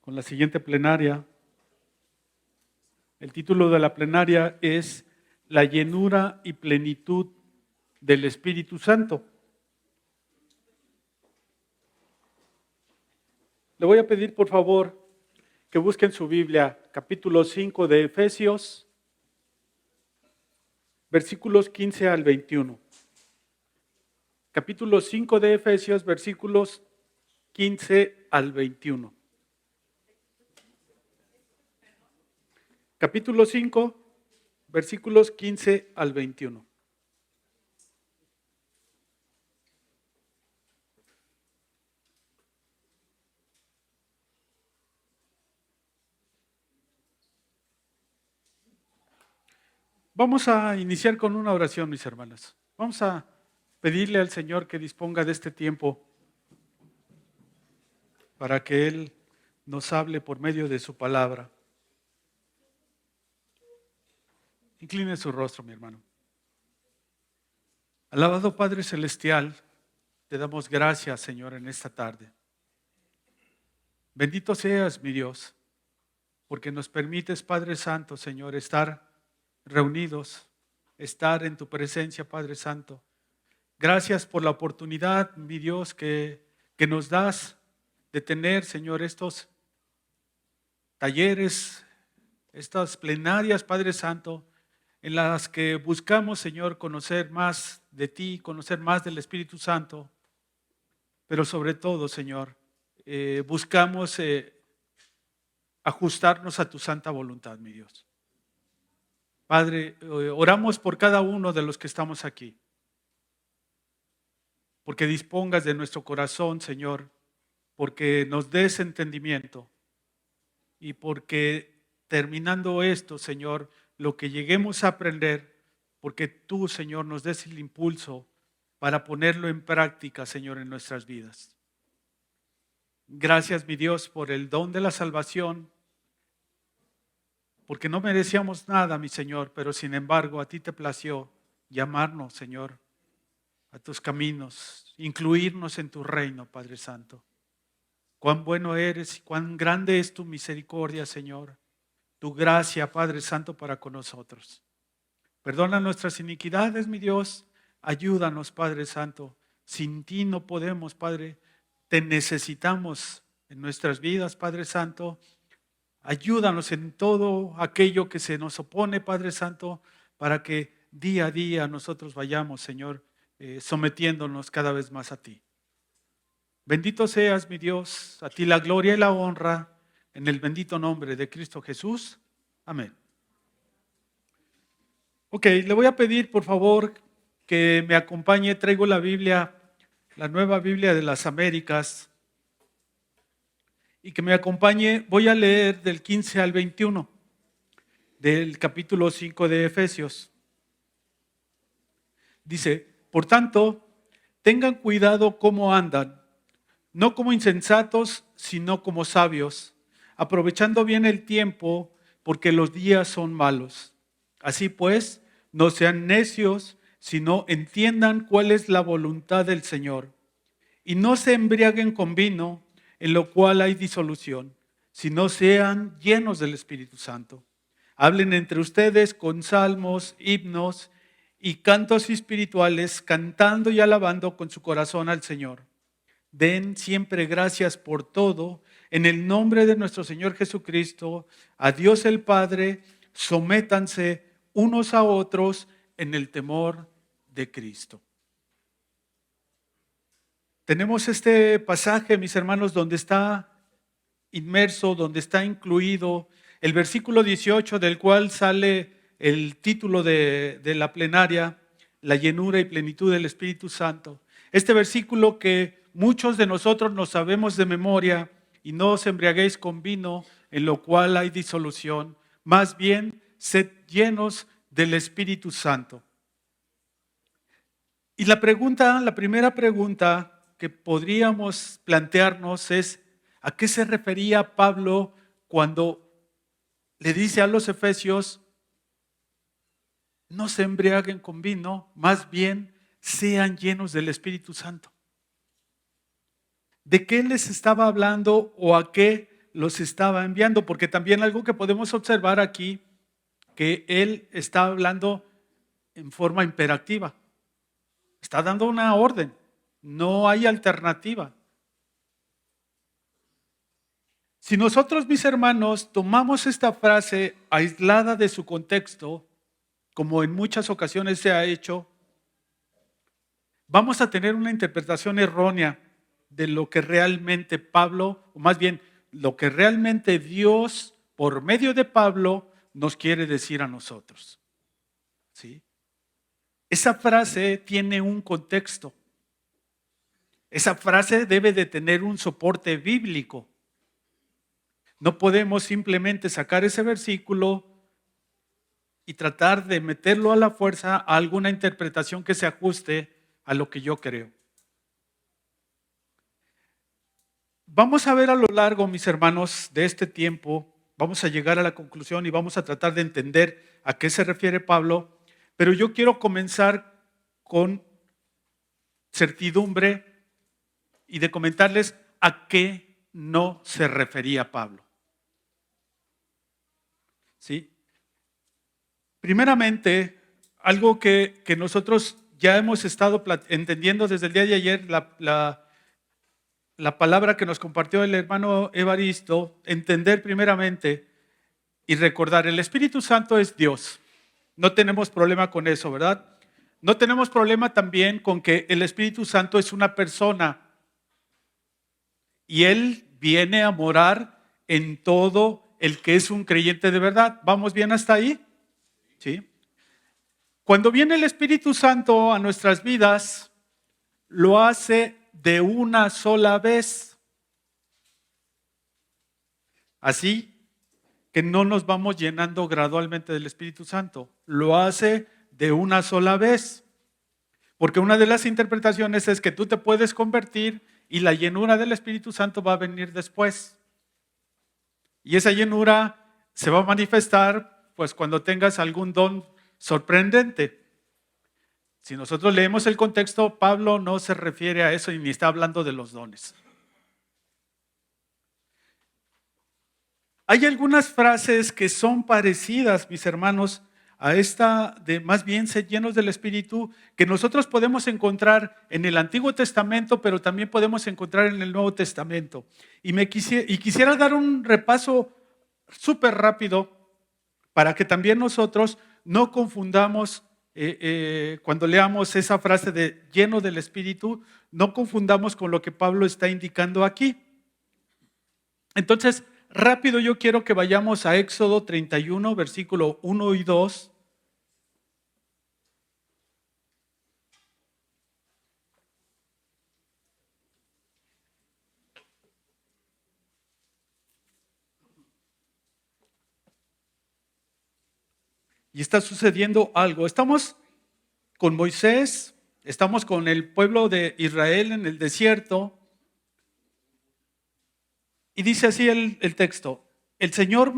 con la siguiente plenaria. El título de la plenaria es La llenura y plenitud del Espíritu Santo. Le voy a pedir, por favor, que busquen su Biblia, capítulo 5 de Efesios, versículos 15 al 21. Capítulo 5 de Efesios, versículos 15 al 21. Capítulo 5, versículos 15 al 21. Vamos a iniciar con una oración, mis hermanas. Vamos a pedirle al Señor que disponga de este tiempo para que Él nos hable por medio de su palabra. Incline su rostro, mi hermano. Alabado Padre Celestial, te damos gracias, Señor, en esta tarde. Bendito seas, mi Dios, porque nos permites, Padre Santo, Señor, estar reunidos, estar en tu presencia, Padre Santo. Gracias por la oportunidad, mi Dios, que nos das de tener, Señor, estos talleres, estas plenarias, Padre Santo, en las que buscamos, Señor, conocer más de ti, conocer más del Espíritu Santo, pero sobre todo, Señor, buscamos ajustarnos a tu santa voluntad, mi Dios. Padre, oramos por cada uno de los que estamos aquí, porque dispongas de nuestro corazón, Señor, porque nos des entendimiento y porque terminando esto, Señor, lo que lleguemos a aprender, porque tú, Señor, nos des el impulso para ponerlo en práctica, Señor, en nuestras vidas. Gracias, mi Dios, por el don de la salvación, porque no merecíamos nada, mi Señor, pero sin embargo a ti te plació llamarnos, Señor, a tus caminos, incluirnos en tu reino, Padre Santo. Cuán bueno eres y cuán grande es tu misericordia, Señor, tu gracia, Padre Santo, para con nosotros. Perdona nuestras iniquidades, mi Dios, ayúdanos, Padre Santo. Sin ti no podemos, Padre, te necesitamos en nuestras vidas, Padre Santo. Ayúdanos en todo aquello que se nos opone, Padre Santo, para que día a día nosotros vayamos, Señor, sometiéndonos cada vez más a ti. Bendito seas, mi Dios, a ti la gloria y la honra, en el bendito nombre de Cristo Jesús. Amén. Ok, le voy a pedir, por favor, que me acompañe. Traigo la Biblia, la Nueva Biblia de las Américas, y que me acompañe. Voy a leer del 15 al 21, del capítulo 5 de Efesios. Dice, por tanto, tengan cuidado cómo andan, no como insensatos, sino como sabios, aprovechando bien el tiempo, porque los días son malos. Así pues, no sean necios, sino entiendan cuál es la voluntad del Señor. Y no se embriaguen con vino, en lo cual hay disolución, sino sean llenos del Espíritu Santo. Hablen entre ustedes con salmos, himnos y cantos espirituales, cantando y alabando con su corazón al Señor. Den siempre gracias por todo, en el nombre de nuestro Señor Jesucristo, a Dios el Padre, sométanse unos a otros en el temor de Cristo. Tenemos este pasaje, mis hermanos, donde está inmerso, donde está incluido el versículo 18, del cual sale el título de la plenaria, la llenura y plenitud del Espíritu Santo. Este versículo que muchos de nosotros nos sabemos de memoria: y no os embriaguéis con vino, en lo cual hay disolución, más bien sed llenos del Espíritu Santo. Y la primera pregunta que podríamos plantearnos es: ¿a qué se refería Pablo cuando le dice a los efesios, no se embriaguen con vino, más bien sean llenos del Espíritu Santo? ¿De qué les estaba hablando o a qué los estaba enviando, porque también algo que podemos observar aquí, que Él está hablando en forma imperativa. Está dando una orden, no hay alternativa. Si nosotros, mis hermanos, tomamos esta frase aislada de su contexto, como en muchas ocasiones se ha hecho, vamos a tener una interpretación errónea de lo que realmente Pablo, o más bien, lo que realmente Dios, por medio de Pablo, nos quiere decir a nosotros. ¿Sí? Esa frase tiene un contexto. Esa frase debe de tener un soporte bíblico. No podemos simplemente sacar ese versículo y tratar de meterlo a la fuerza a alguna interpretación que se ajuste a lo que yo creo. Vamos a ver a lo largo, mis hermanos, de este tiempo, vamos a llegar a la conclusión y vamos a tratar de entender a qué se refiere Pablo, pero yo quiero comenzar con certidumbre y de comentarles a qué no se refería Pablo. ¿Sí? Primeramente, algo que nosotros ya hemos estado entendiendo desde el día de ayer, la palabra que nos compartió el hermano Evaristo, entender primeramente y recordar, el Espíritu Santo es Dios. No tenemos problema con eso, ¿verdad? No tenemos problema también con que el Espíritu Santo es una persona y Él viene a morar en todo el que es un creyente de verdad. ¿Vamos bien hasta ahí? Sí. Cuando viene el Espíritu Santo a nuestras vidas, lo hace de una sola vez. Así que no nos vamos llenando gradualmente del Espíritu Santo. Lo hace de una sola vez. Porque una de las interpretaciones es que tú te puedes convertir y la llenura del Espíritu Santo va a venir después. Y esa llenura se va a manifestar pues cuando tengas algún don sorprendente. Si nosotros leemos el contexto, Pablo no se refiere a eso y ni está hablando de los dones. Hay algunas frases que son parecidas, mis hermanos, a esta de más bien ser llenos del Espíritu, que nosotros podemos encontrar en el Antiguo Testamento, pero también podemos encontrar en el Nuevo Testamento. Y quisiera dar un repaso súper rápido para que también nosotros no confundamos, cuando leamos esa frase de lleno del Espíritu, no confundamos con lo que Pablo está indicando aquí. Entonces, rápido yo quiero que vayamos a Éxodo 31, versículo 1 y 2. Y está sucediendo algo. Estamos con Moisés, estamos con el pueblo de Israel en el desierto. Y dice así el texto. El Señor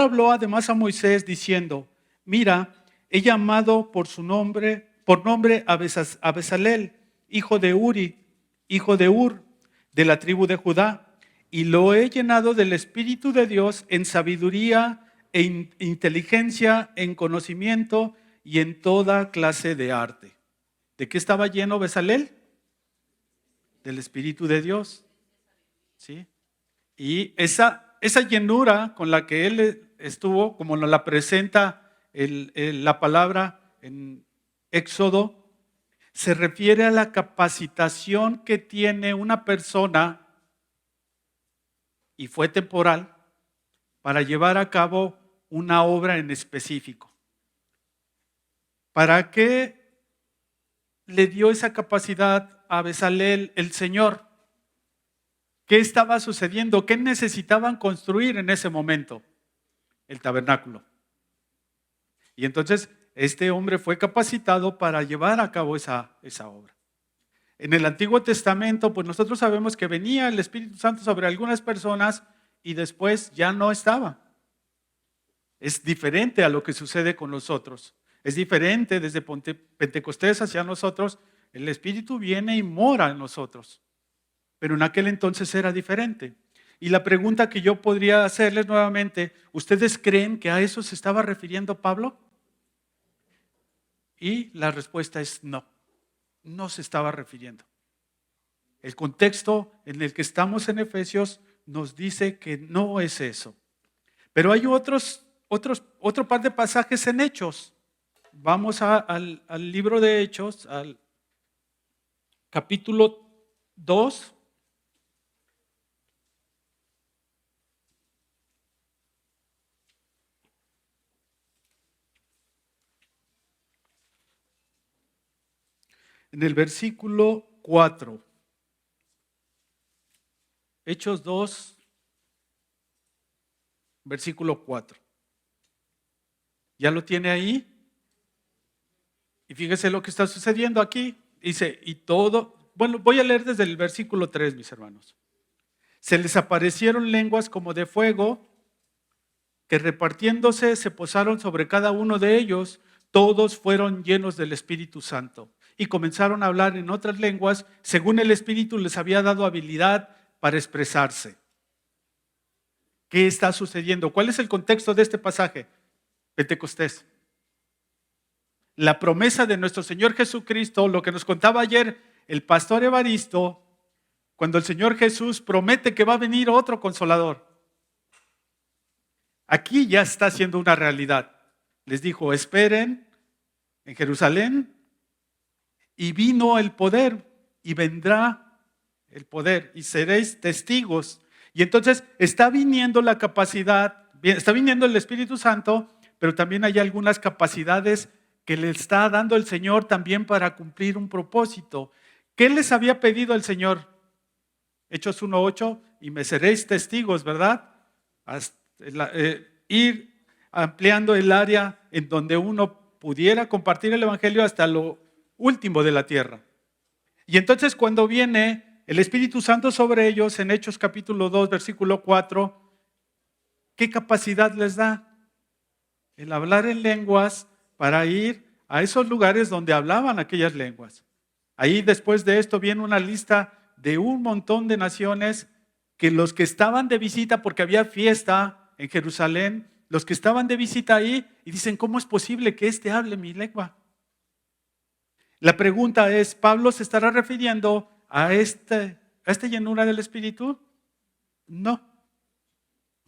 habló además a Moisés diciendo, mira, he llamado por nombre a Bezalel, hijo de Uri, hijo de Ur, de la tribu de Judá, y lo he llenado del Espíritu de Dios en sabiduría e inteligencia, en conocimiento y en toda clase de arte. ¿De qué estaba lleno Bezalel? Del Espíritu de Dios. ¿Sí? Y esa llenura con la que él estuvo, como nos la presenta la palabra en Éxodo, se refiere a la capacitación que tiene una persona, y fue temporal, para llevar a cabo una obra en específico. ¿Para qué le dio esa capacidad a Bezalel el Señor? ¿Qué estaba sucediendo? ¿Qué necesitaban construir en ese momento? El tabernáculo. Y entonces este hombre fue capacitado para llevar a cabo esa obra. En el Antiguo Testamento, pues nosotros sabemos que venía el Espíritu Santo sobre algunas personas y después ya no estaba. Es diferente a lo que sucede con nosotros. Es diferente desde Pentecostés hacia nosotros. El Espíritu viene y mora en nosotros. Pero en aquel entonces era diferente. Y la pregunta que yo podría hacerles nuevamente, ¿ustedes creen que a eso se estaba refiriendo Pablo? Y la respuesta es no, no se estaba refiriendo. El contexto en el que estamos en Efesios nos dice que no es eso. Pero hay otro par de pasajes en Hechos. Vamos al libro de Hechos, al capítulo 2. En el versículo 4. Hechos 2, versículo 4. ¿Ya lo tiene ahí? Y fíjese lo que está sucediendo aquí. Dice, voy a leer desde el versículo 3, mis hermanos. Se les aparecieron lenguas como de fuego, que repartiéndose se posaron sobre cada uno de ellos. Todos fueron llenos del Espíritu Santo y comenzaron a hablar en otras lenguas, según el Espíritu les había dado habilidad para expresarse. ¿Qué está sucediendo? ¿Cuál es el contexto de este pasaje? Pentecostés. La promesa de nuestro Señor Jesucristo, lo que nos contaba ayer el pastor Evaristo, cuando el Señor Jesús promete que va a venir otro consolador. Aquí ya está siendo una realidad. Les dijo, esperen en Jerusalén y vino el poder y vendrá el poder y seréis testigos. Y entonces está viniendo la capacidad, está viniendo el Espíritu Santo, pero también hay algunas capacidades que le está dando el Señor también para cumplir un propósito. ¿Qué les había pedido el Señor? Hechos 1:8, y me seréis testigos, ¿verdad? Ir ampliando el área en donde uno pudiera compartir el Evangelio hasta lo último de la tierra. Y entonces cuando viene el Espíritu Santo sobre ellos, en Hechos capítulo 2, versículo 4, ¿qué capacidad les da? El hablar en lenguas para ir a esos lugares donde hablaban aquellas lenguas. Ahí después de esto viene una lista de un montón de naciones que los que estaban de visita, porque había fiesta en Jerusalén, los que estaban de visita ahí y dicen, ¿cómo es posible que éste hable mi lengua? La pregunta es, ¿Pablo se estará refiriendo a esta llenura del Espíritu? No,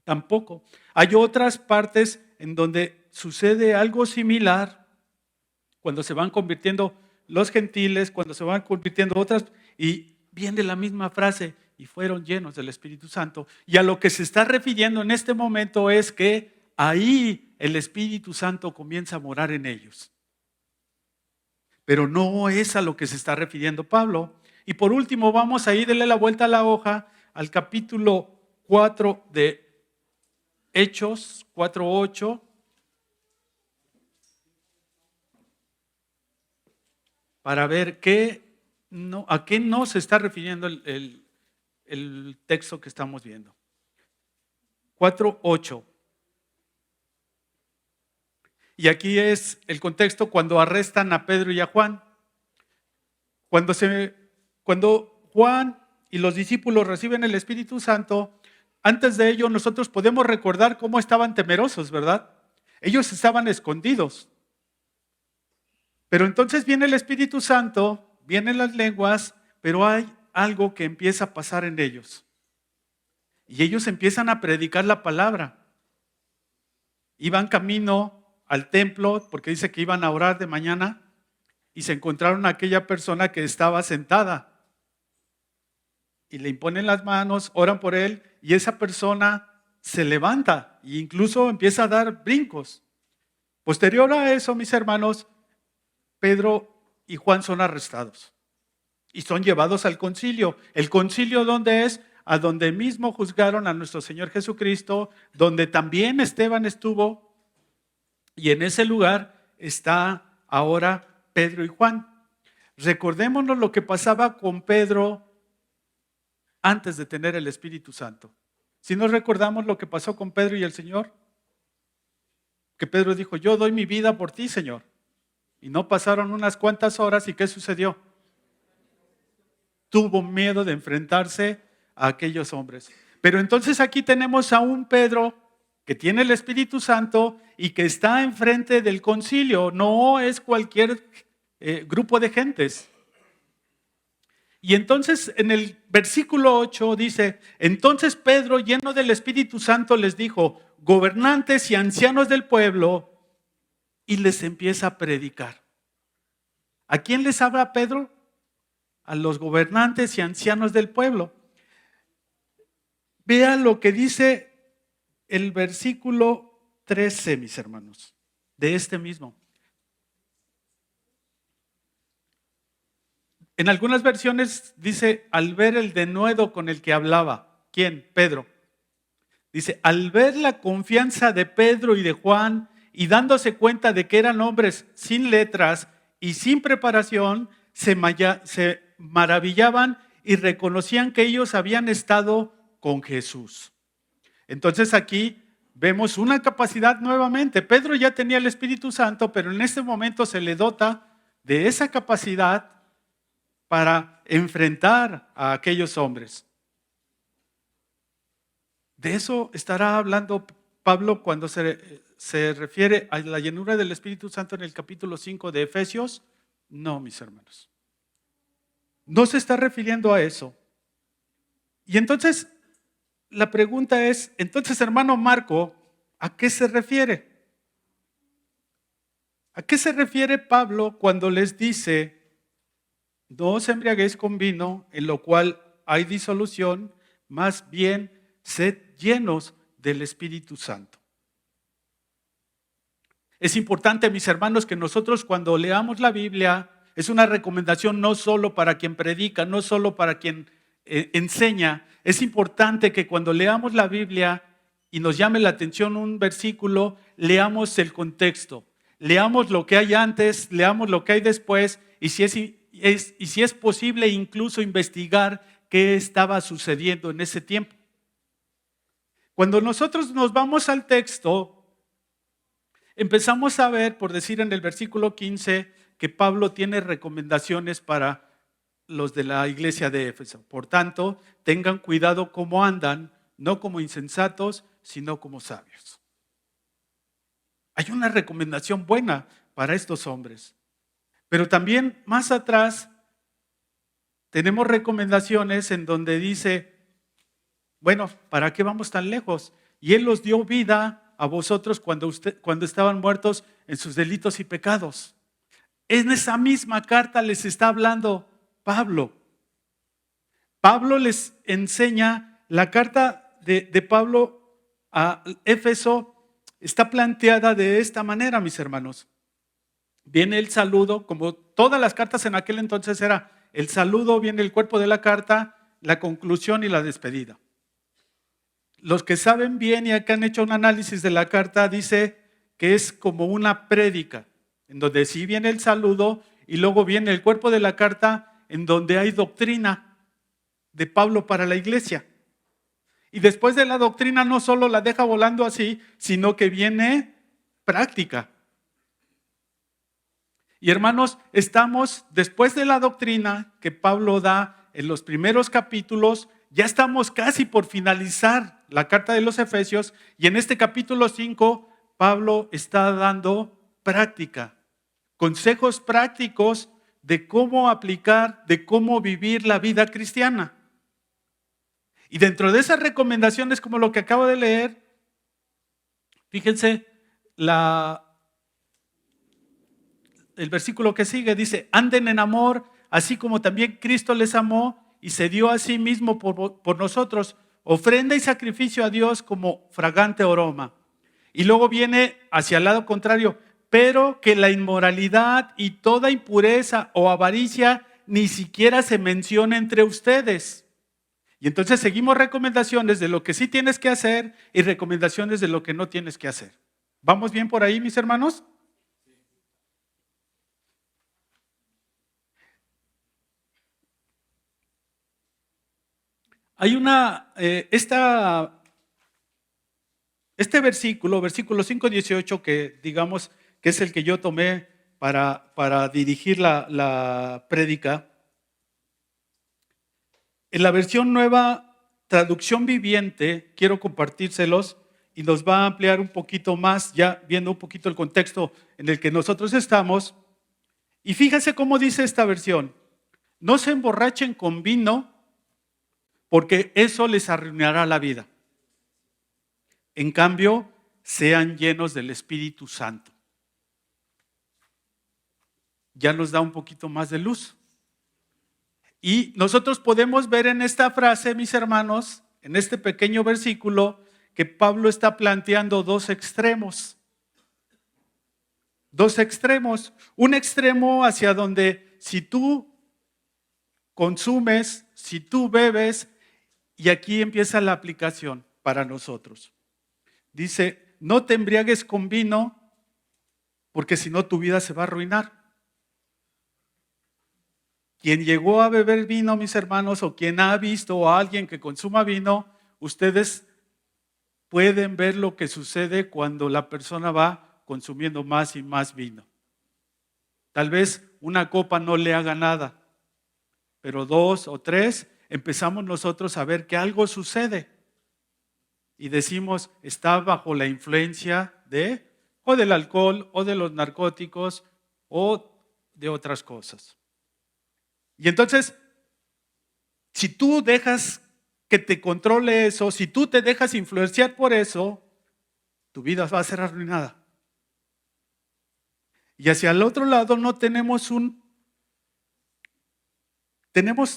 tampoco. Hay otras partes en donde sucede algo similar cuando se van convirtiendo los gentiles, cuando se van convirtiendo otras, y viene la misma frase, y fueron llenos del Espíritu Santo. Y a lo que se está refiriendo en este momento es que ahí el Espíritu Santo comienza a morar en ellos. Pero no es a lo que se está refiriendo Pablo. Y por último, vamos a ir, darle la vuelta a la hoja al capítulo 4 de Hechos, 4:8. Para ver a qué no se está refiriendo el texto que estamos viendo. 4:8. Y aquí es el contexto cuando arrestan a Pedro y a Juan. Cuando Juan y los discípulos reciben el Espíritu Santo, antes de ello nosotros podemos recordar cómo estaban temerosos, ¿verdad? Ellos estaban escondidos. Pero entonces viene el Espíritu Santo, vienen las lenguas, pero hay algo que empieza a pasar en ellos. Y ellos empiezan a predicar la palabra. Iban camino al templo, porque dice que iban a orar de mañana, y se encontraron a aquella persona que estaba sentada. Y le imponen las manos, oran por él, y esa persona se levanta e incluso empieza a dar brincos. Posterior a eso, mis hermanos, Pedro y Juan son arrestados y son llevados al concilio. ¿El concilio dónde es? A donde mismo juzgaron a nuestro Señor Jesucristo, donde también Esteban estuvo, y en ese lugar está ahora Pedro y Juan. Recordémonos lo que pasaba con Pedro antes de tener el Espíritu Santo. Si nos recordamos lo que pasó con Pedro y el Señor, que Pedro dijo, yo doy mi vida por ti, Señor. Y no pasaron unas cuantas horas, ¿y qué sucedió? Tuvo miedo de enfrentarse a aquellos hombres. Pero entonces aquí tenemos a un Pedro que tiene el Espíritu Santo y que está enfrente del concilio. No es cualquier grupo de gentes. Y entonces en el versículo 8 dice, entonces Pedro, lleno del Espíritu Santo, les dijo, gobernantes y ancianos del pueblo, y les empieza a predicar. ¿A quién les habla Pedro? A los gobernantes y ancianos del pueblo. Vean lo que dice el versículo 13, mis hermanos, de este mismo. En algunas versiones dice, al ver el denuedo con el que hablaba. ¿Quién? Pedro. Dice, al ver la confianza de Pedro y de Juan y dándose cuenta de que eran hombres sin letras y sin preparación, se maravillaban y reconocían que ellos habían estado con Jesús. Entonces aquí vemos una capacidad nuevamente. Pedro ya tenía el Espíritu Santo, pero en este momento se le dota de esa capacidad para enfrentar a aquellos hombres. ¿De eso estará hablando Pablo cuando se refiere a la llenura del Espíritu Santo en el capítulo 5 de Efesios? No, mis hermanos. No se está refiriendo a eso. Y entonces, la pregunta es, entonces, hermano Marco, ¿a qué se refiere? ¿A qué se refiere Pablo cuando les dice, no os embriaguéis con vino, en lo cual hay disolución, más bien sed llenos del Espíritu Santo? Es importante, mis hermanos, que nosotros cuando leamos la Biblia, es una recomendación no solo para quien predica, no solo para quien enseña. Es importante que cuando leamos la Biblia y nos llame la atención un versículo, leamos el contexto, leamos lo que hay antes, leamos lo que hay después y si es posible incluso investigar qué estaba sucediendo en ese tiempo. Cuando nosotros nos vamos al texto, empezamos a ver, por decir en el versículo 15, que Pablo tiene recomendaciones para los de la iglesia de Éfeso. Por tanto, tengan cuidado cómo andan, no como insensatos, sino como sabios. Hay una recomendación buena para estos hombres. Pero también más atrás tenemos recomendaciones en donde dice, bueno, ¿para qué vamos tan lejos? Y Él los dio vida a vosotros cuando estaban muertos en sus delitos y pecados. En esa misma carta les está hablando Pablo. Pablo les enseña, la carta de Pablo a Éfeso está planteada de esta manera, mis hermanos. Viene el saludo, como todas las cartas en aquel entonces era el saludo, viene el cuerpo de la carta, la conclusión y la despedida. Los que saben bien y que han hecho un análisis de la carta dice que es como una prédica, en donde sí viene el saludo y luego viene el cuerpo de la carta en donde hay doctrina de Pablo para la iglesia. Y después de la doctrina no solo la deja volando así, sino que viene práctica. Y hermanos, estamos después de la doctrina que Pablo da en los primeros capítulos, ya estamos casi por finalizar la carta de los Efesios y en este capítulo 5 Pablo está dando práctica, consejos prácticos de cómo aplicar, de cómo vivir la vida cristiana. Y dentro de esas recomendaciones, como lo que acabo de leer, fíjense, el versículo que sigue dice, anden en amor, así como también Cristo les amó y se dio a sí mismo por nosotros, ofrenda y sacrificio a Dios como fragante aroma. Y luego viene hacia el lado contrario, pero que la inmoralidad y toda impureza o avaricia ni siquiera se mencione entre ustedes. Y entonces seguimos recomendaciones de lo que sí tienes que hacer y recomendaciones de lo que no tienes que hacer. ¿Vamos bien por ahí, mis hermanos? Hay este versículo 5:18, que digamos que es el que yo tomé para dirigir la prédica. En la versión nueva traducción viviente, quiero compartírselos y nos va a ampliar un poquito más, ya viendo un poquito el contexto en el que nosotros estamos. Y fíjese cómo dice esta versión: no se emborrachen con vino, porque eso les arruinará la vida. En cambio, sean llenos del Espíritu Santo. Ya nos da un poquito más de luz. Y nosotros podemos ver en esta frase, mis hermanos, en este pequeño versículo, que Pablo está planteando dos extremos. Dos extremos. Un extremo hacia donde si tú consumes, si tú bebes, y aquí empieza la aplicación para nosotros. Dice, no te embriagues con vino, porque si no tu vida se va a arruinar. Quien llegó a beber vino, mis hermanos, o quien ha visto a alguien que consuma vino, ustedes pueden ver lo que sucede cuando la persona va consumiendo más y más vino. Tal vez una copa no le haga nada, pero 2 o 3 empezamos nosotros a ver que algo sucede. Y decimos, está bajo la influencia o del alcohol, o de los narcóticos, o de otras cosas. Y entonces, si tú dejas que te controle eso, si tú te dejas influenciar por eso, tu vida va a ser arruinada. Y hacia el otro lado no tenemos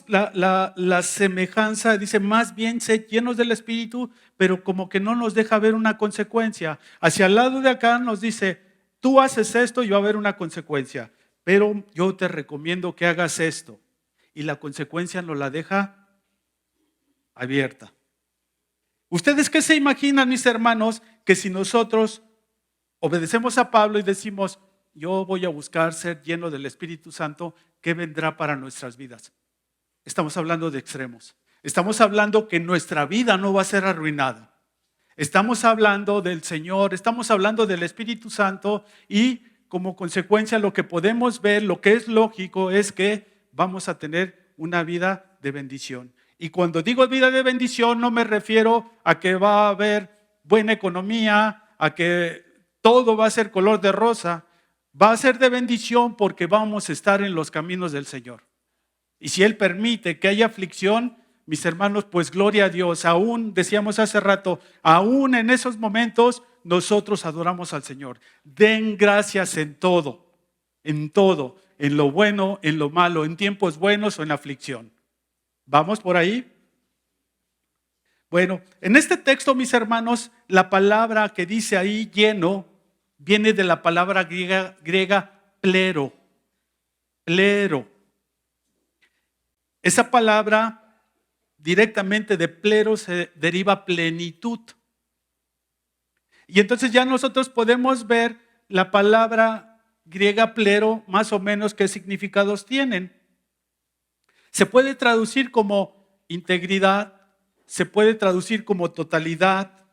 la semejanza, dice, más bien sed llenos del Espíritu, pero como que no nos deja ver una consecuencia. Hacia el lado de acá nos dice, tú haces esto y va a haber una consecuencia, pero yo te recomiendo que hagas esto. Y la consecuencia nos la deja abierta. ¿Ustedes qué se imaginan, mis hermanos, que si nosotros obedecemos a Pablo y decimos, yo voy a buscar ser lleno del Espíritu Santo, ¿qué vendrá para nuestras vidas? Estamos hablando de extremos. Estamos hablando que nuestra vida no va a ser arruinada. Estamos hablando del Señor, estamos hablando del Espíritu Santo y como consecuencia lo que podemos ver, lo que es lógico es que vamos a tener una vida de bendición. Y cuando digo vida de bendición no me refiero a que va a haber buena economía, a que todo va a ser color de rosa. Va a ser de bendición porque vamos a estar en los caminos del Señor. Y si Él permite que haya aflicción, mis hermanos, pues gloria a Dios. Aún, decíamos hace rato, aún en esos momentos nosotros adoramos al Señor. Den gracias en todo, en lo bueno, en lo malo, en tiempos buenos o en aflicción. ¿Vamos por ahí? Bueno, en este texto, mis hermanos, la palabra que dice ahí lleno viene de la palabra griega plero. Plero. Esa palabra directamente de plero se deriva plenitud. Y entonces ya nosotros podemos ver la palabra griega plero más o menos qué significados tienen. Se puede traducir como integridad, se puede traducir como totalidad.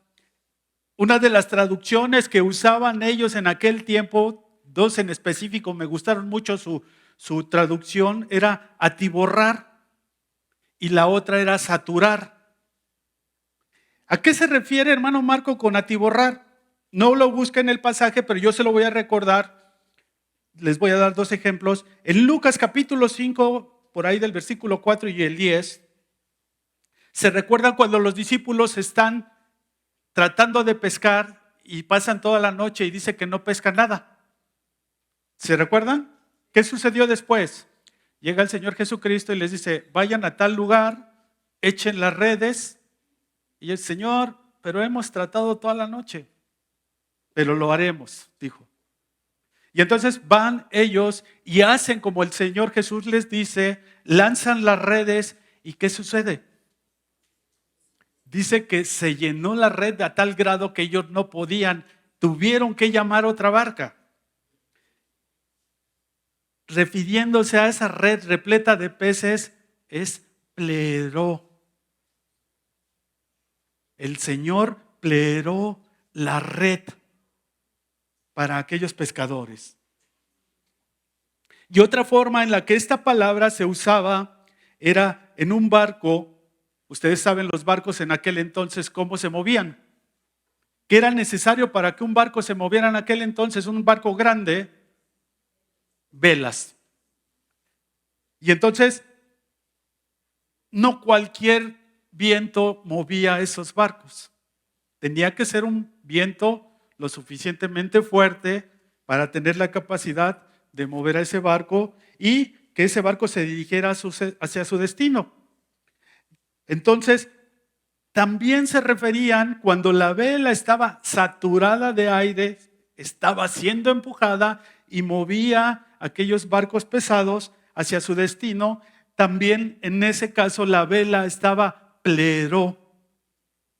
Una de las traducciones que usaban ellos en aquel tiempo, dos en específico, me gustaron mucho su traducción, era atiborrar y la otra era saturar. ¿A qué se refiere, hermano Marco, con atiborrar? No lo busca en el pasaje, pero yo se lo voy a recordar. Les voy a dar 2 ejemplos. En Lucas capítulo 5, por ahí del versículo 4 y el 10, se recuerdan cuando los discípulos están tratando de pescar y pasan toda la noche y dice que no pescan nada. ¿Se recuerdan? ¿Qué sucedió después? Llega el Señor Jesucristo y les dice, vayan a tal lugar, echen las redes. Y el Señor, pero hemos tratado toda la noche. Pero lo haremos, dijo. Y entonces van ellos y hacen como el Señor Jesús les dice, lanzan las redes y ¿qué sucede? Dice que se llenó la red a tal grado que ellos no podían, tuvieron que llamar otra barca. Refiriéndose a esa red repleta de peces, es pleró. El Señor pleró la red para aquellos pescadores. Y otra forma en la que esta palabra se usaba era en un barco. Ustedes saben los barcos en aquel entonces cómo se movían. ¿Qué era necesario para que un barco se moviera en aquel entonces? Un barco grande, velas. Y entonces, no cualquier viento movía esos barcos. Tenía que ser un viento lo suficientemente fuerte para tener la capacidad de mover a ese barco y que ese barco se dirigiera hacia su destino. Entonces, también se referían cuando la vela estaba saturada de aire, estaba siendo empujada y movía aquellos barcos pesados hacia su destino. También en ese caso la vela estaba pleno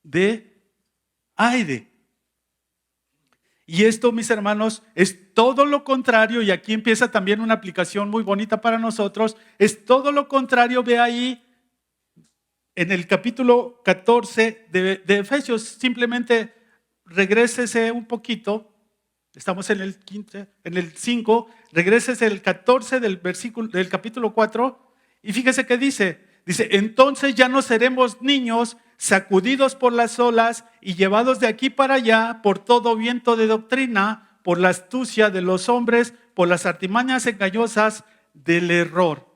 de aire. Y esto, mis hermanos, es todo lo contrario, y aquí empieza también una aplicación muy bonita para nosotros, es todo lo contrario, ve ahí en el capítulo 14 de Efesios, simplemente regrésese un poquito, estamos en el 15, en el 5, regrésese el 14 del capítulo 4, y fíjese que dice, entonces ya no seremos niños sacudidos por las olas y llevados de aquí para allá por todo viento de doctrina, por la astucia de los hombres, por las artimañas engañosas del error.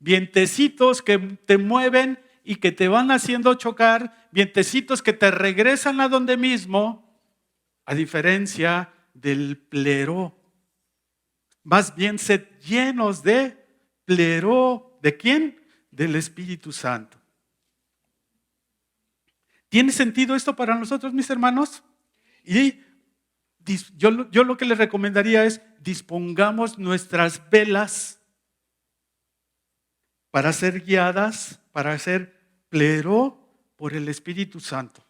Vientecitos que te mueven y que te van haciendo chocar, vientecitos que te regresan a donde mismo, a diferencia del pleró. Más bien sed llenos de pleró. ¿De quién? Del Espíritu Santo. ¿Tiene sentido esto para nosotros, mis hermanos? Y yo lo que les recomendaría es dispongamos nuestras velas para ser guiadas, para ser pleró por el Espíritu Santo,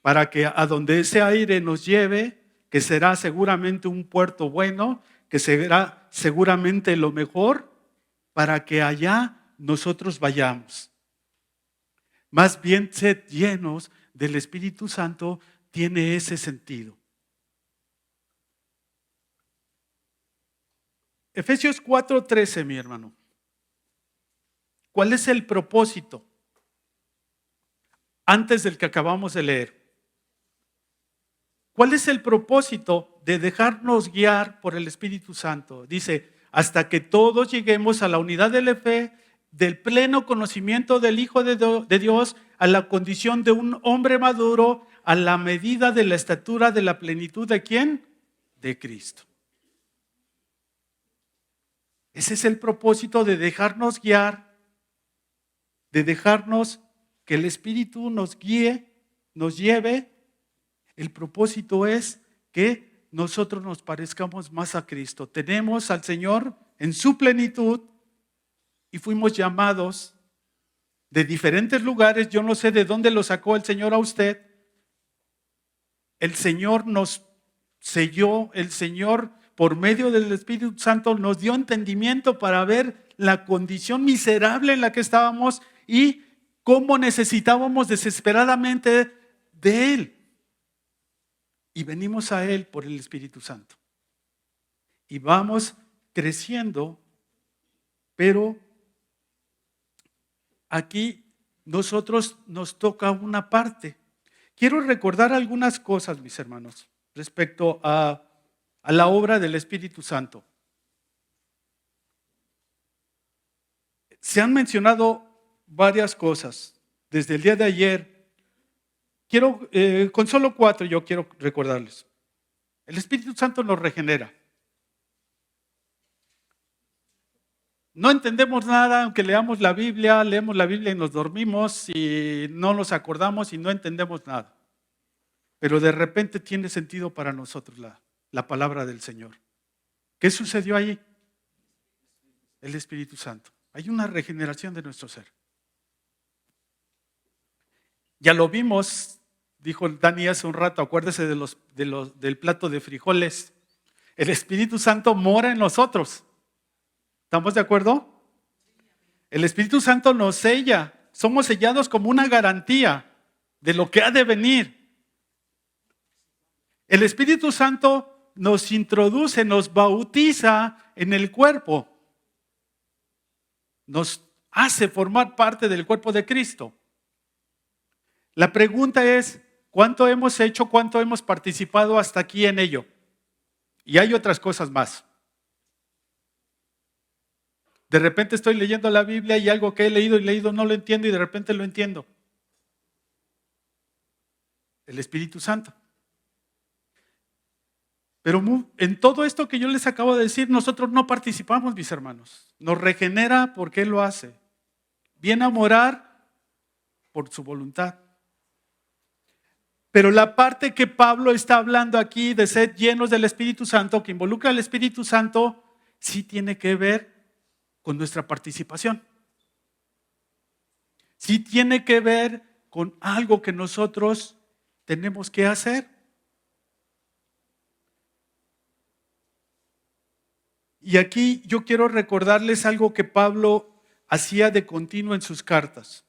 para que a donde ese aire nos lleve, que será seguramente un puerto bueno, que será seguramente lo mejor, para que allá nosotros vayamos. Más bien, sed llenos del Espíritu Santo tiene ese sentido. Efesios 4:13, mi hermano. ¿Cuál es el propósito? Antes del que acabamos de leer. ¿Cuál es el propósito de dejarnos guiar por el Espíritu Santo? Dice, hasta que todos lleguemos a la unidad de la fe, del pleno conocimiento del Hijo de Dios, a la condición de un hombre maduro, a la medida de la estatura de la plenitud ¿de quién? De Cristo. Ese es el propósito de dejarnos guiar, de dejarnos que el Espíritu nos guíe, nos lleve. El propósito es que nosotros nos parezcamos más a Cristo. Tenemos al Señor en su plenitud y fuimos llamados de diferentes lugares. Yo no sé de dónde lo sacó el Señor a usted. El Señor nos selló, el Señor por medio del Espíritu Santo nos dio entendimiento para ver la condición miserable en la que estábamos y cómo necesitábamos desesperadamente de Él. Y venimos a Él por el Espíritu Santo. Y vamos creciendo, pero aquí nosotros nos toca una parte. Quiero recordar algunas cosas, mis hermanos, respecto a la obra del Espíritu Santo. Se han mencionado varias cosas desde el día de ayer. Con solo 4 yo quiero recordarles. El Espíritu Santo nos regenera. No entendemos nada, aunque leemos la Biblia y nos dormimos y no nos acordamos y no entendemos nada. Pero de repente tiene sentido para nosotros la palabra del Señor. ¿Qué sucedió ahí? El Espíritu Santo. Hay una regeneración de nuestro ser. Ya lo vimos, dijo Dani hace un rato, acuérdese del plato de frijoles. El Espíritu Santo mora en nosotros. ¿Estamos de acuerdo? El Espíritu Santo nos sella. Somos sellados como una garantía de lo que ha de venir. El Espíritu Santo nos introduce, nos bautiza en el cuerpo. Nos hace formar parte del cuerpo de Cristo. La pregunta es, ¿cuánto hemos hecho, cuánto hemos participado hasta aquí en ello? Y hay otras cosas más. De repente estoy leyendo la Biblia y algo que he leído y leído no lo entiendo y de repente lo entiendo. El Espíritu Santo. Pero en todo esto que yo les acabo de decir, nosotros no participamos, mis hermanos. Nos regenera porque Él lo hace. Viene a morar por su voluntad. Pero la parte que Pablo está hablando aquí de ser llenos del Espíritu Santo, que involucra al Espíritu Santo, sí tiene que ver con nuestra participación. Sí tiene que ver con algo que nosotros tenemos que hacer. Y aquí yo quiero recordarles algo que Pablo hacía de continuo en sus cartas.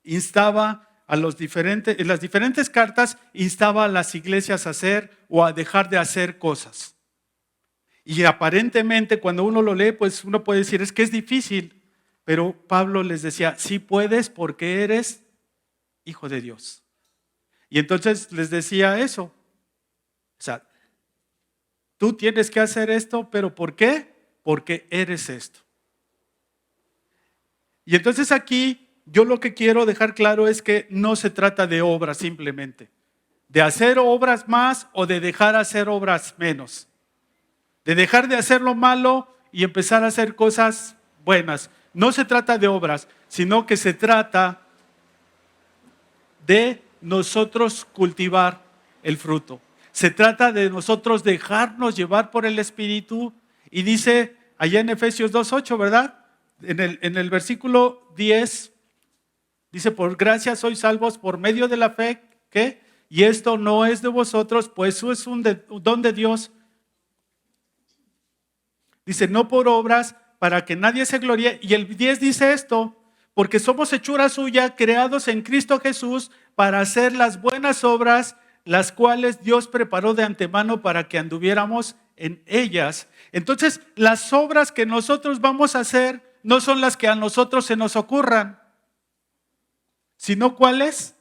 Instaba a en las diferentes cartas, instaba a las iglesias a hacer o a dejar de hacer cosas. Y aparentemente cuando uno lo lee, pues uno puede decir, es que es difícil. Pero Pablo les decía, sí puedes porque eres hijo de Dios. Y entonces les decía eso. O sea, tú tienes que hacer esto, pero ¿por qué? Porque eres esto. Y entonces aquí yo lo que quiero dejar claro es que no se trata de obras simplemente, de hacer obras más o de dejar hacer obras menos, de dejar de hacer lo malo y empezar a hacer cosas buenas. No se trata de obras, sino que se trata de nosotros cultivar el fruto. Se trata de nosotros dejarnos llevar por el Espíritu. Y dice allá en Efesios 2:8, ¿verdad? En el versículo 10, dice, por gracia sois salvos por medio de la fe, ¿qué? Y esto no es de vosotros, pues eso es un don de Dios. Dice, no por obras, para que nadie se gloríe. Y el 10 dice esto, porque somos hechura suya, creados en Cristo Jesús, para hacer las buenas obras, las cuales Dios preparó de antemano para que anduviéramos en ellas. Entonces, las obras que nosotros vamos a hacer no son las que a nosotros se nos ocurran, sino cuáles,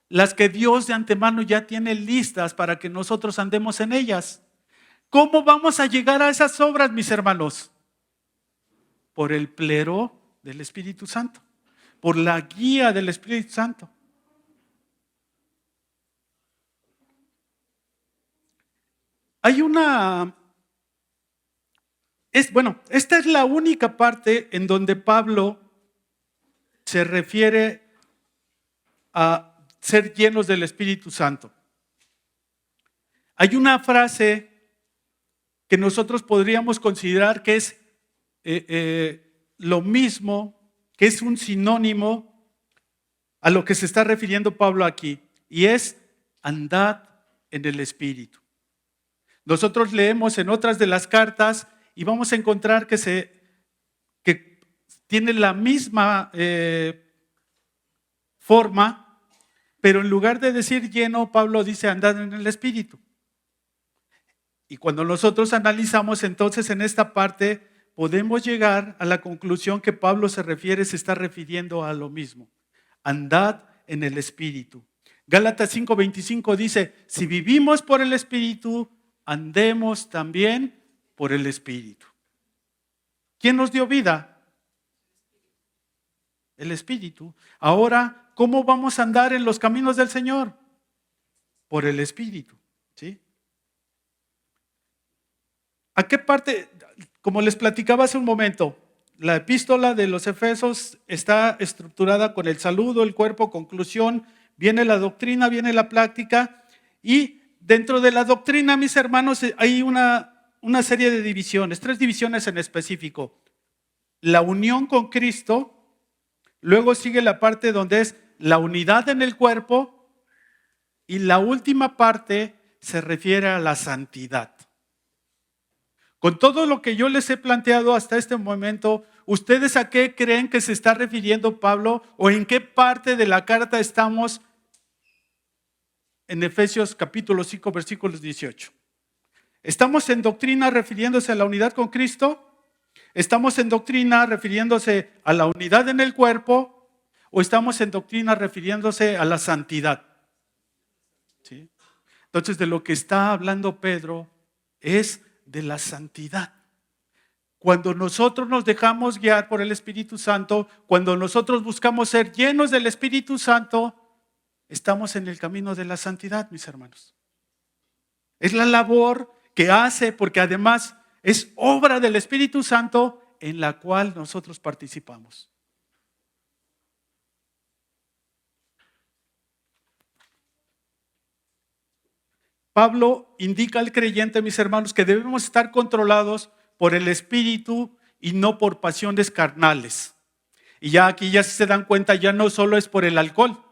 las que Dios de antemano ya tiene listas para que nosotros andemos en ellas. ¿Cómo vamos a llegar a esas obras, mis hermanos? Por el plero del Espíritu Santo, por la guía del Espíritu Santo. Hay esta es la única parte en donde Pablo se refiere a ser llenos del Espíritu Santo. Hay una frase que nosotros podríamos considerar que es lo mismo, que es un sinónimo a lo que se está refiriendo Pablo aquí, y es andad en el Espíritu. Nosotros leemos en otras de las cartas y vamos a encontrar que tiene la misma forma, pero en lugar de decir lleno, Pablo dice andad en el Espíritu. Y cuando nosotros analizamos entonces en esta parte, podemos llegar a la conclusión que Pablo se está refiriendo a lo mismo. Andad en el Espíritu. Gálatas 5:25 dice, si vivimos por el Espíritu, andemos también por el Espíritu. ¿Quién nos dio vida? El Espíritu. Ahora, ¿cómo vamos a andar en los caminos del Señor? Por el Espíritu, ¿sí? ¿A qué parte? Como les platicaba hace un momento, la epístola de los Efesios está estructurada con el saludo, el cuerpo, conclusión, viene la doctrina, viene la práctica, y dentro de la doctrina, mis hermanos, hay una serie de divisiones, 3 divisiones en específico. La unión con Cristo, luego sigue la parte donde es la unidad en el cuerpo, y la última parte se refiere a la santidad. Con todo lo que yo les he planteado hasta este momento, ¿ustedes a qué creen que se está refiriendo Pablo o en qué parte de la carta estamos en Efesios capítulo 5, versículos 18? ¿Estamos en doctrina refiriéndose a la unidad con Cristo? ¿Estamos en doctrina refiriéndose a la unidad en el cuerpo o estamos en doctrina refiriéndose a la santidad? ¿Sí? Entonces, de lo que está hablando Pedro es de la santidad. Cuando nosotros nos dejamos guiar por el Espíritu Santo, cuando nosotros buscamos ser llenos del Espíritu Santo, estamos en el camino de la santidad, mis hermanos. Es la labor que hace, porque además es obra del Espíritu Santo en la cual nosotros participamos. Pablo indica al creyente, mis hermanos, que debemos estar controlados por el Espíritu y no por pasiones carnales. Y ya aquí ya se dan cuenta, ya no solo es por el alcohol.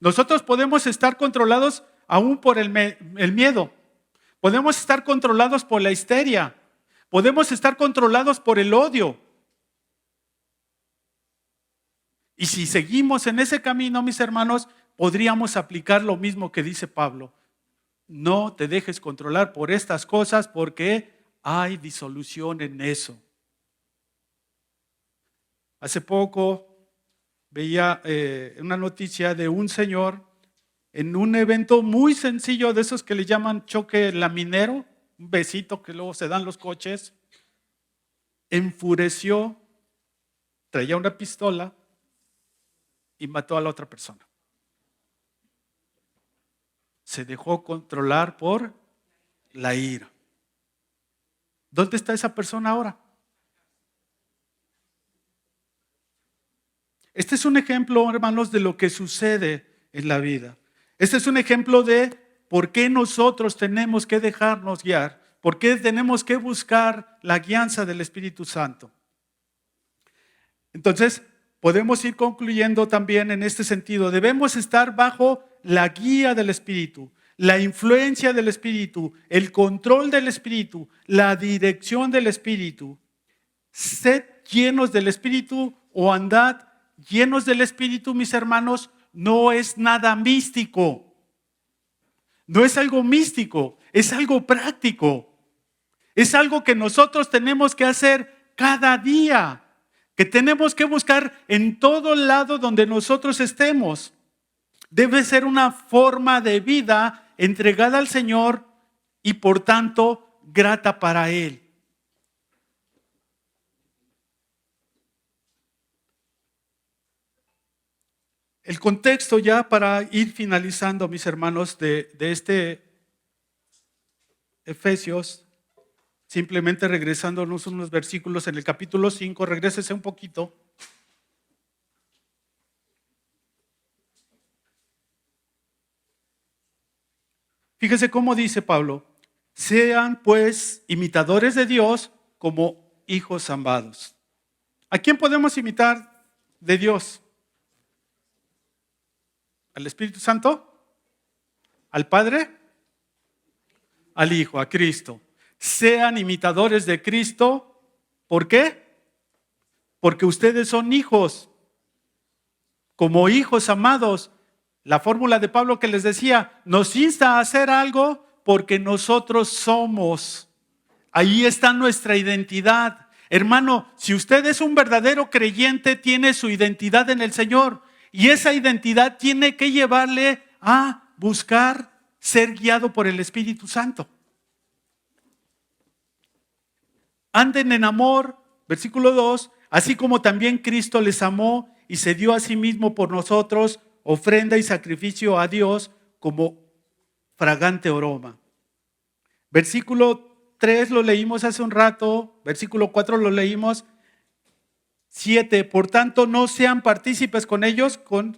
Nosotros podemos estar controlados aún por el miedo. Podemos estar controlados por la histeria. Podemos estar controlados por el odio. Y si seguimos en ese camino, mis hermanos, podríamos aplicar lo mismo que dice Pablo. No te dejes controlar por estas cosas porque hay disolución en eso. Hace poco veía una noticia de un señor en un evento muy sencillo de esos que le llaman choque laminero, un besito que luego se dan los coches, enfureció, traía una pistola y mató a la otra persona. Se dejó controlar por la ira. ¿Dónde está esa persona ahora? Este es un ejemplo, hermanos, de lo que sucede en la vida. Este es un ejemplo de por qué nosotros tenemos que dejarnos guiar, por qué tenemos que buscar la guianza del Espíritu Santo. Entonces, podemos ir concluyendo también en este sentido. Debemos estar bajo la guía del Espíritu, la influencia del Espíritu, el control del Espíritu, la dirección del Espíritu. Sed llenos del Espíritu o andad llenos del Espíritu, mis hermanos, no es nada místico. No es algo místico, es algo práctico. Es algo que nosotros tenemos que hacer cada día, que tenemos que buscar en todo lado donde nosotros estemos. Debe ser una forma de vida entregada al Señor y por tanto grata para Él. El contexto ya para ir finalizando, mis hermanos, de este Efesios, simplemente regresándonos unos versículos en el capítulo 5, regrésese un poquito. Fíjese cómo dice Pablo, sean pues imitadores de Dios como hijos amados. ¿A quién podemos imitar de Dios? ¿Al Espíritu Santo? ¿Al Padre? Al Hijo, a Cristo. Sean imitadores de Cristo. ¿Por qué? Porque ustedes son hijos, como hijos amados. La fórmula de Pablo que les decía, nos insta a hacer algo porque nosotros somos. Ahí está nuestra identidad. Hermano, si usted es un verdadero creyente, tiene su identidad en el Señor. Y esa identidad tiene que llevarle a buscar ser guiado por el Espíritu Santo. Anden en amor, versículo 2, así como también Cristo les amó y se dio a sí mismo por nosotros, ofrenda y sacrificio a Dios como fragante aroma. Versículo 3 lo leímos hace un rato, versículo 4 lo leímos. 7, por tanto no sean partícipes con ellos, con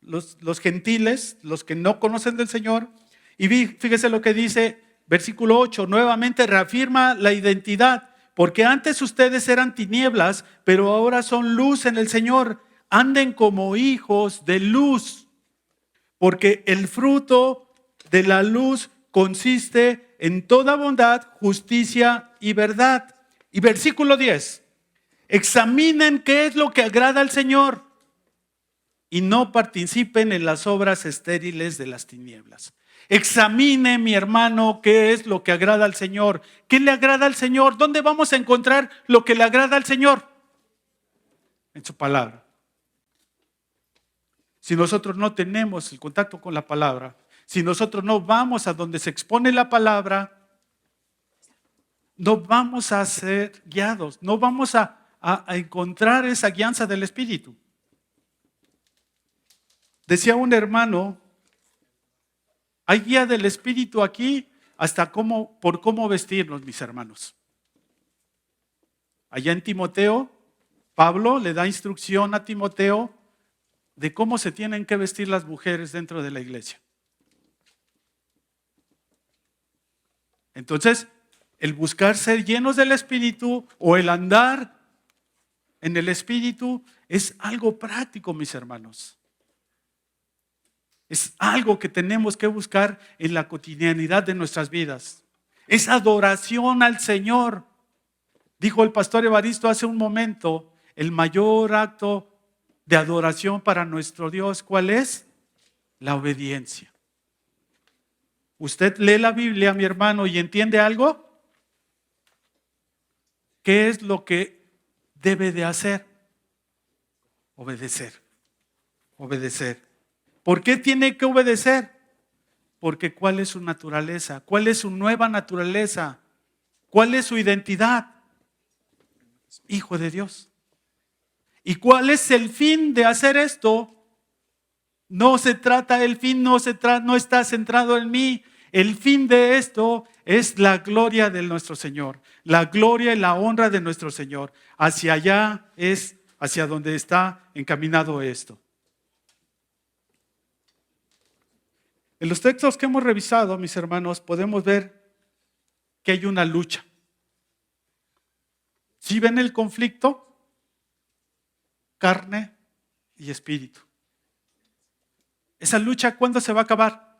los gentiles, los que no conocen del Señor. Y fíjese lo que dice versículo 8, nuevamente reafirma la identidad, porque antes ustedes eran tinieblas, pero ahora son luz en el Señor. Anden como hijos de luz, porque el fruto de la luz consiste en toda bondad, justicia y verdad. Y versículo 10. Examinen qué es lo que agrada al Señor y no participen en las obras estériles de las tinieblas. Examine, mi hermano, qué es lo que agrada al Señor. ¿Qué le agrada al Señor? ¿Dónde vamos a encontrar lo que le agrada al Señor? En su palabra. Si nosotros no tenemos el contacto con la palabra, si nosotros no vamos a donde se expone la palabra, no vamos a ser guiados, no vamos a encontrar esa guianza del Espíritu. Decía un hermano, hay guía del Espíritu aquí hasta por cómo vestirnos, mis hermanos. Allá en Timoteo, Pablo le da instrucción a Timoteo de cómo se tienen que vestir las mujeres dentro de la iglesia. Entonces, el buscar ser llenos del Espíritu o el andar en el Espíritu es algo práctico, mis hermanos. Es algo que tenemos que buscar en la cotidianidad de nuestras vidas. Es adoración al Señor. Dijo el pastor Evaristo hace un momento, el mayor acto de adoración para nuestro Dios, ¿cuál es? La obediencia. ¿Usted lee la Biblia, mi hermano, y entiende algo? ¿Qué es lo que debe de hacer? Obedecer. Obedecer. ¿Por qué tiene que obedecer? Porque ¿cuál es su naturaleza? ¿Cuál es su nueva naturaleza? ¿Cuál es su identidad? Hijo de Dios. ¿Y cuál es el fin de hacer esto? No se trata, el fin no está centrado en mí. El fin de esto es la gloria de nuestro Señor. La gloria y la honra de nuestro Señor. Hacia allá es hacia donde está encaminado esto. En los textos que hemos revisado, mis hermanos, podemos ver que hay una lucha. ¿Sí ven el conflicto? Carne y espíritu. ¿Esa lucha cuándo se va a acabar?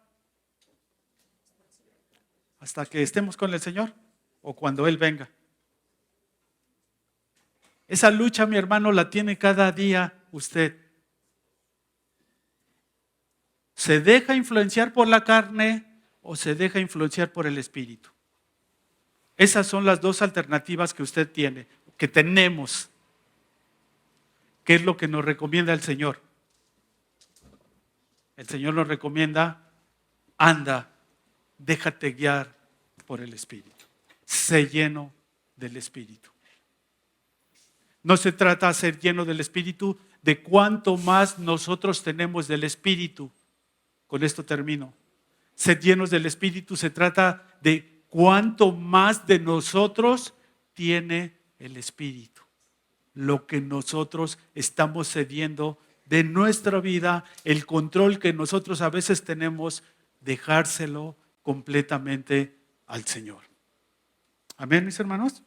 ¿Hasta que estemos con el Señor o cuando Él venga? Esa lucha, mi hermano, la tiene cada día usted. ¿Se deja influenciar por la carne o se deja influenciar por el espíritu? Esas son las dos alternativas que usted tiene, que tenemos. ¿Qué es lo que nos recomienda el Señor? El Señor nos recomienda, anda, déjate guiar por el Espíritu. Sé lleno del Espíritu. No se trata de ser lleno del Espíritu, de cuánto más nosotros tenemos del Espíritu. Con esto termino. Ser llenos del Espíritu se trata de cuánto más de nosotros tiene el Espíritu. Lo que nosotros estamos cediendo de nuestra vida, el control que nosotros a veces tenemos, dejárselo completamente al Señor. Amén, mis hermanos.